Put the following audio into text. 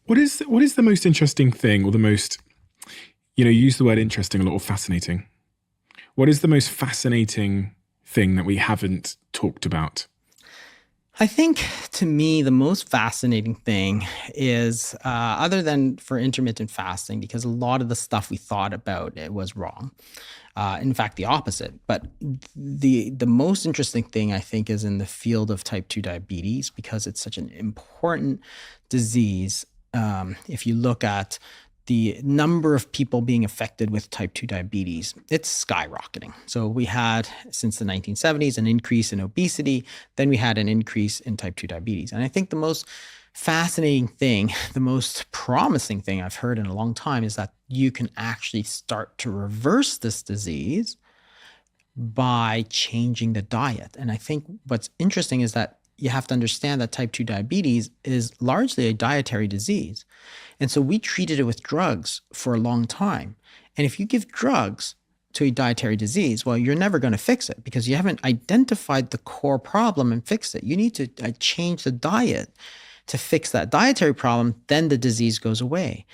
What is the most interesting thing, or the most, you use the word interesting a lot, or fascinating? What is the most fascinating thing that we haven't talked about? I think to me, the most fascinating thing is, other than for intermittent fasting, because a lot of the stuff we thought about it was wrong. In fact, the opposite. But the most interesting thing I think is in the field of type 2 diabetes, because it's such an important disease. If you look at the number of people being affected with type 2 diabetes, it's skyrocketing. So we had, since the 1970s, an increase in obesity. Then we had an increase in type 2 diabetes. And I think the most fascinating thing, the most promising thing I've heard in a long time is that you can actually start to reverse this disease by changing the diet. And I think what's interesting is that you have to understand that type 2 diabetes is largely a dietary disease. And so we treated it with drugs for a long time. And if you give drugs to a dietary disease, well, you're never going to fix it because you haven't identified the core problem and fixed it. You need to change the diet to fix that dietary problem, then the disease goes away.